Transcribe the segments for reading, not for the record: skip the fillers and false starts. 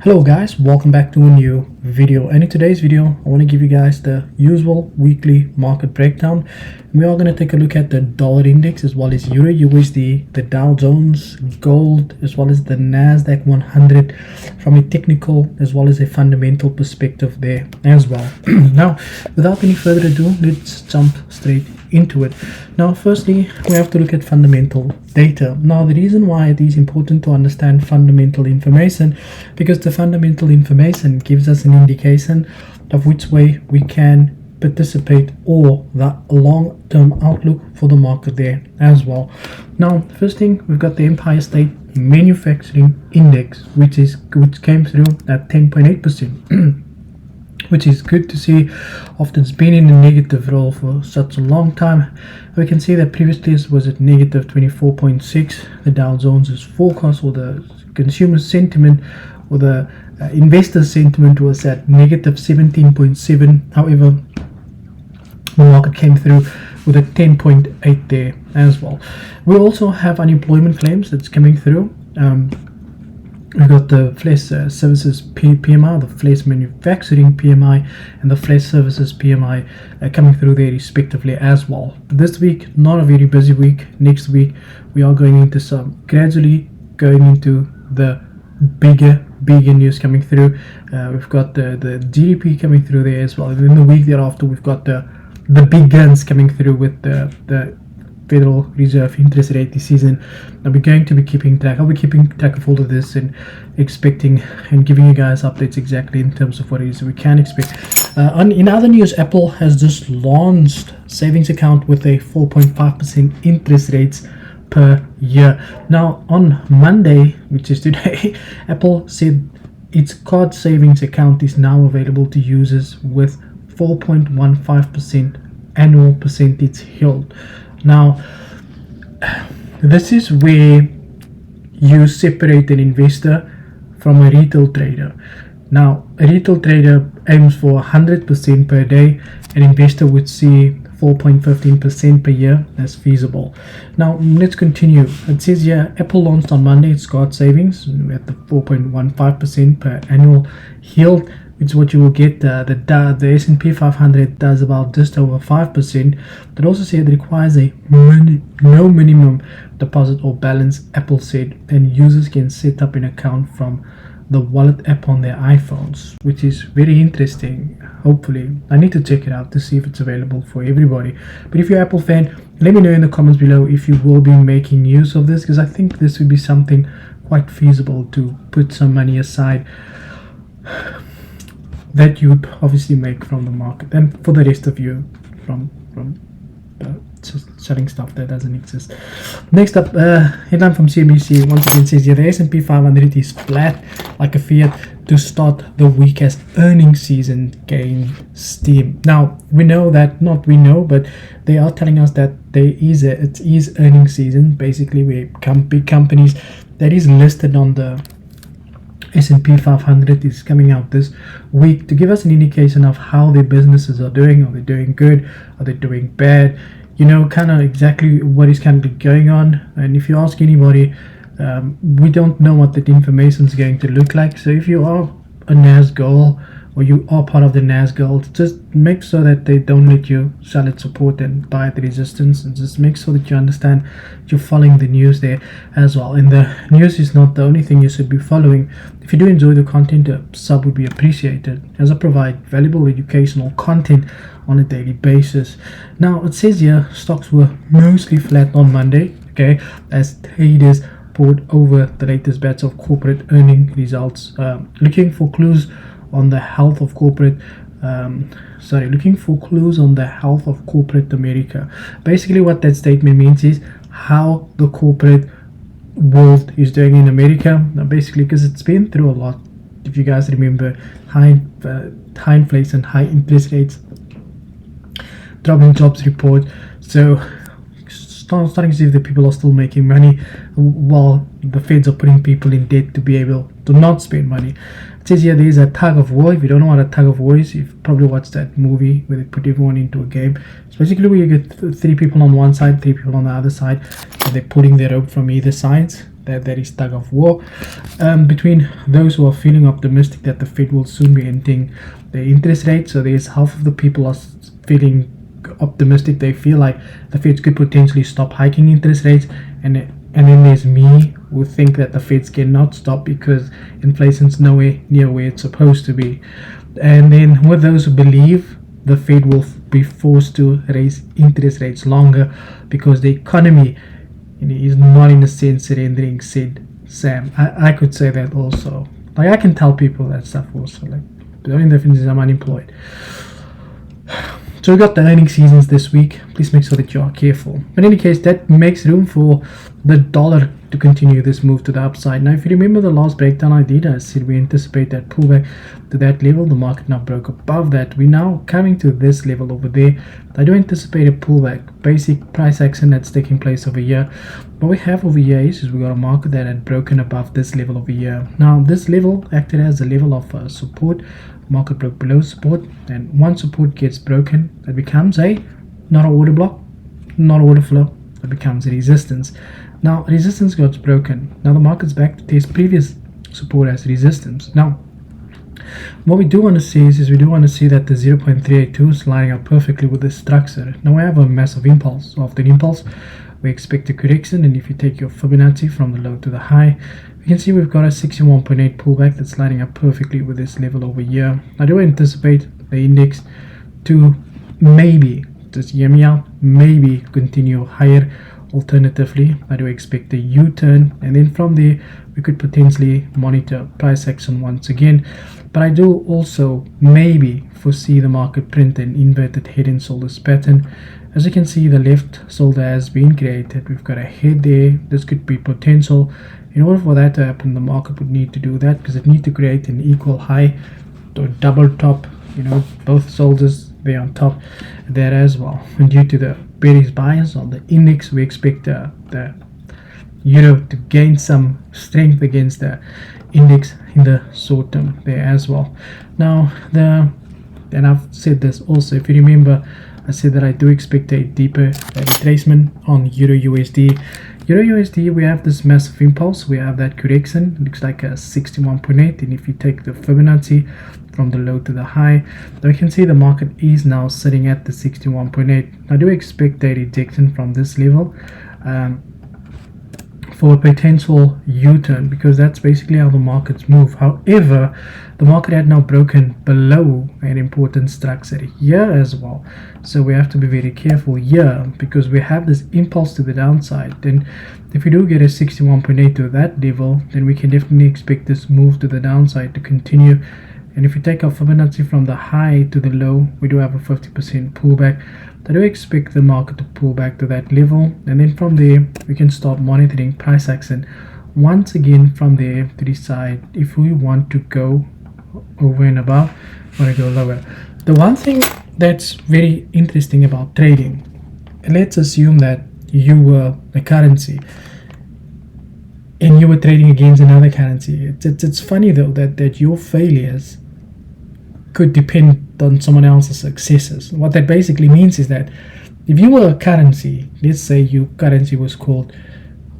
Hello guys, welcome back to a new video, and in today's video I want to give you guys the usual weekly market breakdown. We are going to take a look at the dollar index as well as Euro USD, the Dow Jones, gold, as well as the Nasdaq 100 from a technical as well as a fundamental perspective there as well. Now, without any further ado, let's jump straight into it. Now, firstly, we have to look at fundamental data. Now, the reason why it is important to understand fundamental information, because the fundamental information gives us an indication of which way we can participate or the long-term outlook for the market there as well. Now, first thing, we've got the Empire State Manufacturing Index, which came through at 10.8%. which is good to see after it's been in a negative role for such a long time. We can see that previously it was at negative 24.6. The Dow Jones' forecast, or the consumer sentiment, or the investor sentiment, was at negative 17.7. However, the market came through with a 10.8 there as well. We also have unemployment claims that's coming through. We've got the flash services PMI, the flash manufacturing PMI, and the flash services PMI coming through there respectively as well. This week, not a very busy week. Next week, we are going into gradually going into the bigger news coming through. We've got the GDP coming through there as well. And then the week thereafter, we've got the big guns coming through with the Federal Reserve interest rate decision. I'll be going to be keeping track. I'll be keeping track of all of this and expecting and giving you guys updates exactly in terms of what it is we can expect. In other news, Apple has just launched savings account with a 4.5% interest rates per year. Now, on Monday, which is today, Apple said its card savings account is now available to users with 4.15% annual percentage yield. Now, this is where you separate an investor from a retail trader. Now, a retail trader aims for 100% per day. An investor would see 4.15% per year as feasible. Now, let's continue. It says here, Apple launched on Monday its card savings at the 4.15% per annual yield, which is what you will get. The S&P 500 does about just over 5%. It also said it requires no minimum deposit or balance, Apple said, and users can set up an account from the wallet app on their iPhones, which is very interesting. Hopefully, I need to check it out to see if it's available for everybody. But if you're an Apple fan, let me know in the comments below if you will be making use of this, because I think this would be something quite feasible to put some money aside that you would obviously make from the market, and for the rest of you from just selling stuff that doesn't exist. Next up, headline from CNBC once again says here, the S&P 500 is flat like a Fiat to start the week as earnings season gained steam. Now, we know that, not we know, but they are telling us that it is earnings season, basically where big companies that is listed on the S&P 500 is coming out this week to give us an indication of how their businesses are doing. Are they doing good? Are they doing bad? You know, kind of exactly what is kind of going on. And if you ask anybody, we don't know what that information is going to look like. So if you are a NAS goal, or you are part of the NAS gold, just make sure that they don't let you sell at support and buy at resistance, and just make sure that you understand you're following the news there as well. And the news is not the only thing you should be following. If you do enjoy the content, a sub would be appreciated, as I provide valuable educational content on a daily basis. Now, it says here stocks were mostly flat on Monday, okay, as traders poured over the latest batch of corporate earning results, looking for clues on the health of corporate America. Basically what that statement means is how the corporate world is doing in America. Now, basically, because it's been through a lot. If you guys remember, high inflation, high interest rates, dropping jobs report. So starting to see if the people are still making money while the feds are putting people in debt to be able to not spend money. It says here there is a tug of war. If you don't know what a tug of war is, you've probably watched that movie where they put everyone into a game. It's basically where you get three people on one side, three people on the other side, and they're pulling their rope from either sides there is tug of war between those who are feeling optimistic that the Fed will soon be ending the interest rate. So there's half of the people are feeling optimistic. They feel like the Fed could potentially stop hiking interest rates, and then there's me who think that the Feds cannot stop because inflation's nowhere near where it's supposed to be. And then with those who believe the Fed will be forced to raise interest rates longer because the economy is not in a sense surrendering, said Sam. I could say that also. Like, I can tell people that stuff also. Like, the only difference is I'm unemployed. So we got the earnings seasons this week. Please make sure that you are careful. But in any case, that makes room for the dollar to continue this move to the upside. Now, if you remember the last breakdown I did, I said we anticipate that pullback to that level. The market now broke above that. We're now coming to this level over there. I do anticipate a pullback, basic price action that's taking place over here. What we have over here is we got a market that had broken above this level over here. Now, this level acted as a level of support. Market broke below support, and once support gets broken, it becomes not an order block, not order flow, it becomes a resistance. Now resistance got broken. Now the market's back to test previous support as resistance. Now what we do want to see is we do want to see that the 0.382 is lining up perfectly with this structure. Now we have a massive impulse. After the impulse, we expect a correction, and if you take your Fibonacci from the low to the high, you can see we've got a 61.8 pullback that's lining up perfectly with this level over here. I do anticipate the index to maybe, just hear me out, maybe continue higher. Alternatively, I do expect a U-turn, and then from there we could potentially monitor price action once again. But I do also maybe foresee the market print an inverted head and shoulders pattern. As you can see, the left shoulder has been created. We've got a head there. This could be potential. In order for that to happen, the market would need to do that because it needs to create an equal high or double top, both shoulders there on top there as well. And due to the bearish bias on the index, we expect the euro to gain some strength against the index in the short term there as well. Now, and I've said this also, if you remember, I said that I do expect a deeper retracement on Euro USD. Euro USD, we have this massive impulse. We have that correction. It looks like a 61.8. And if you take the Fibonacci from the low to the high, now you can see the market is now sitting at the 61.8. I do expect a rejection from this level for a potential U-turn, because that's basically how the markets move. However, the market had now broken below an important structure here as well, so we have to be very careful here because we have this impulse to the downside. Then if we do get a 61.8 to that level, then we can definitely expect this move to the downside to continue. And if we take our Fibonacci from the high to the low, we do have a 50% pullback. I do expect the market to pull back to that level, and then from there we can start monitoring price action once again from there to decide if we want to go over and above or go lower. The one thing that's very interesting about trading, let's assume that you were a currency and you were trading against another currency. It's funny though that your failures could depend on someone else's successes. What that basically means is that if you were a currency, let's say your currency was called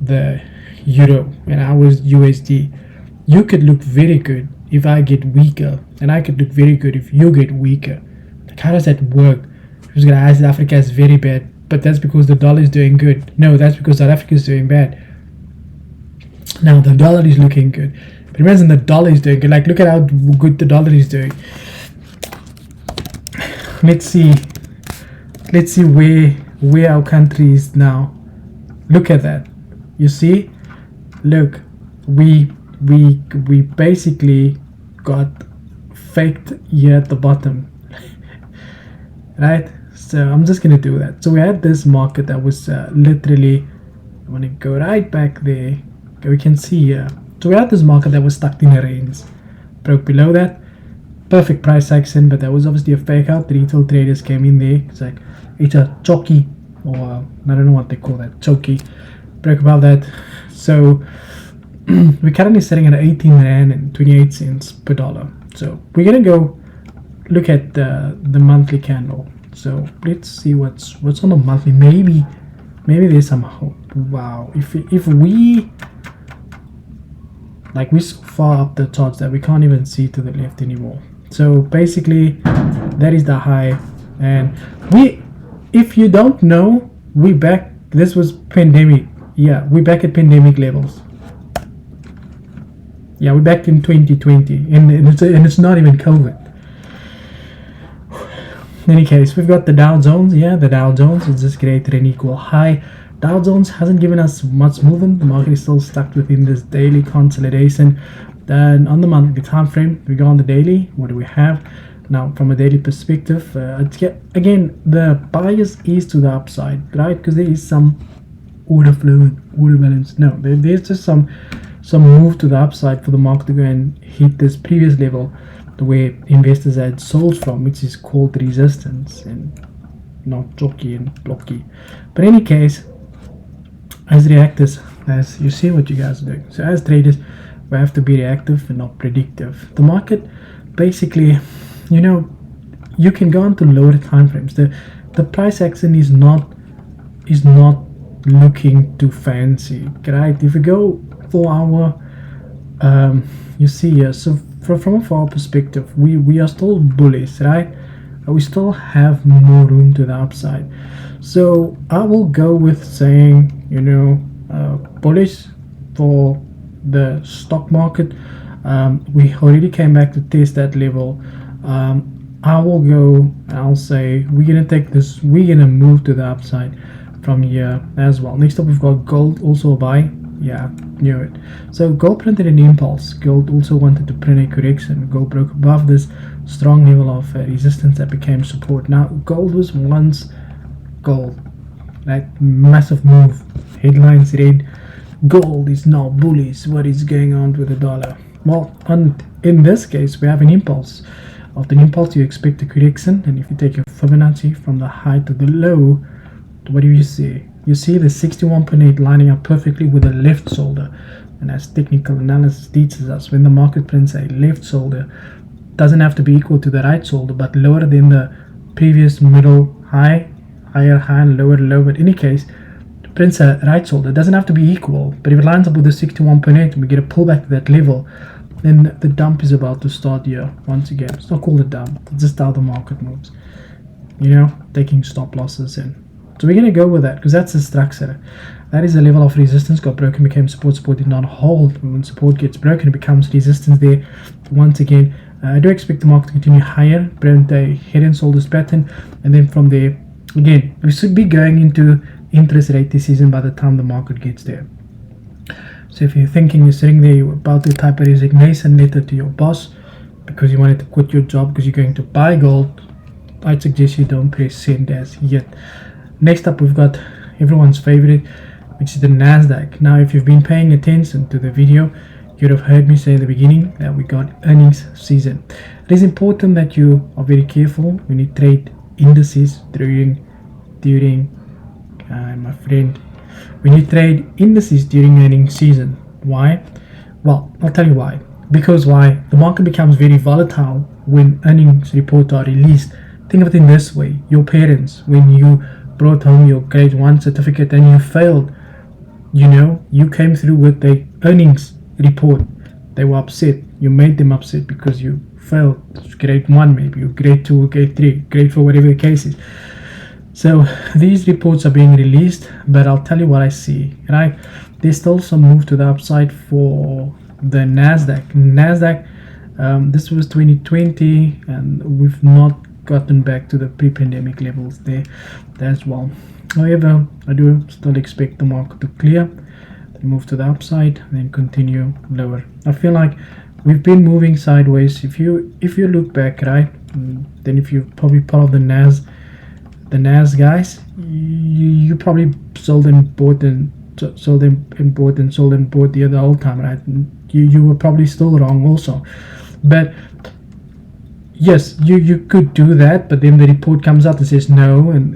the euro and I was USD, you could look very good if I get weaker, and I could look very good if you get weaker. Like, how does that work? Who's gonna ask Africa is very bad, but that's because the dollar is doing good. No, that's because South Africa is doing bad. Now the dollar is looking good, but imagine the dollar is doing good. Like, look at how good the dollar is doing. Let's see where our country is now. Look at that. You see, look, we basically got faked here at the bottom, right? So I'm just gonna do that. So we had this market that was literally, I want to go right back there. Okay, we can see here. So we had this market that was stuck in the range, broke below that. Perfect price action, but that was obviously a fake out. The retail traders came in there. It's like, it's a choky, or I don't know what they call that, choky. Broke above that. So we're currently sitting at 18 rand and 28 cents per dollar. So we're gonna go look at the monthly candle. So let's see what's on the monthly. Maybe there's some hope. Wow, if we Like we're so far up the charts that we can't even see to the left anymore. So basically that is the high, and if you don't know, we back, this was pandemic. Yeah, we're back at pandemic levels. Yeah, we're back in 2020, and it's not even COVID. In any case, we've got the Dow Jones. Yeah, the Dow Jones is just created an equal high. Dow Jones hasn't given us much movement. The market is still stuck within this daily consolidation. Then on the monthly time frame, we go on the daily. What do we have now from a daily perspective? Again, the bias is to the upside, right? Because there is some order flow and order balance. No, there's just some move to the upside for the market to go and hit this previous level where investors had sold from, which is called resistance, and not jockey and blocky. But in any case, as reactors, as you see what you guys are doing, so as traders, we have to be reactive and not predictive. The market basically, you can go on to lower time frames. The price action is not looking too fancy, right? If we go for our you see here, so from our perspective, we are still bullish, right? We still have more room to the upside. So I will go with saying, bullish for the stock market. We already came back to test that level. I will go and I'll say we're gonna take this, we're gonna move to the upside from here as well. Next up, we've got gold, also a buy. Yeah, knew it. So gold printed an impulse. Gold also wanted to print a correction. Gold broke above this strong level of resistance that became support. Now gold was once gold, that massive move. Headlines read, gold is now bullish. What is going on with the dollar? Well, in this case, we have an impulse. After an impulse, you expect a correction, and if you take your Fibonacci from the high to the low, what do you see? You see the 61.8 lining up perfectly with the left shoulder. And as technical analysis teaches us, when the market prints a left shoulder, doesn't have to be equal to the right shoulder, but lower than the previous middle high, higher high, and lower low. But in any case, prints a right shoulder. It doesn't have to be equal, but if it lines up with the 61.8 and we get a pullback to that level, then the dump is about to start here once again. It's not called a dump, it's just how the market moves. Taking stop losses in. So we're going to go with that because that's the structure. That is the level of resistance got broken, became support. Support did not hold. When support gets broken, it becomes resistance there. Once again, I do expect the market to continue higher, print a head and shoulders pattern, and then from there, again, we should be going into interest rate decision by the time the market gets there. So if you're thinking you're sitting there, you're about to type a resignation letter to your boss because you wanted to quit your job because you're going to buy gold, I'd suggest you don't press send as yet. Next up, we've got everyone's favorite, which is the Nasdaq. Now, if you've been paying attention to the video, you'd have heard me say in the beginning that we got earnings season. It is important that you are very careful when you trade indices during my friend, when you trade indices during earnings season. Why? Well, I'll tell you why. Because why? The market becomes very volatile when earnings reports are released. Think of it in this way: your parents, when you brought home your grade 1 certificate and you failed, you came through with the earnings report, they were upset. You made them upset because you failed grade 1, maybe, or grade 2, or grade 3, grade 4, whatever the case is. So these reports are being released, but I'll tell you what I see, right? There's still some move to the upside for the Nasdaq. This was 2020, and we've not gotten back to the pre-pandemic levels there as well. However, I do still expect the market to clear, then move to the upside, and then continue lower. I feel like we've been moving sideways. If you look back, right, then if you're probably part of the NAS guys, you probably sold and bought the other whole time, right? You were probably still wrong also, but yes, you could do that, but then the report comes out and says no, and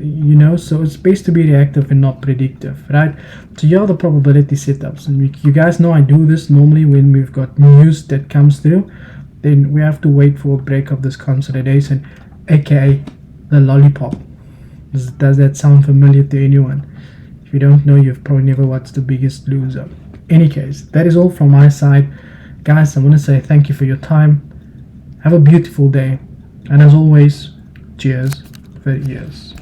so it's best to be reactive and not predictive, right? So here are the probability setups, and you guys know I do this normally when we've got news that comes through. Then we have to wait for a break of this consolidation, aka the lollipop. Does that sound familiar to anyone? If you don't know, you've probably never watched The Biggest Loser. Any case, that is all from my side. Guys, I want to say thank you for your time. Have a beautiful day, and as always, cheers for years.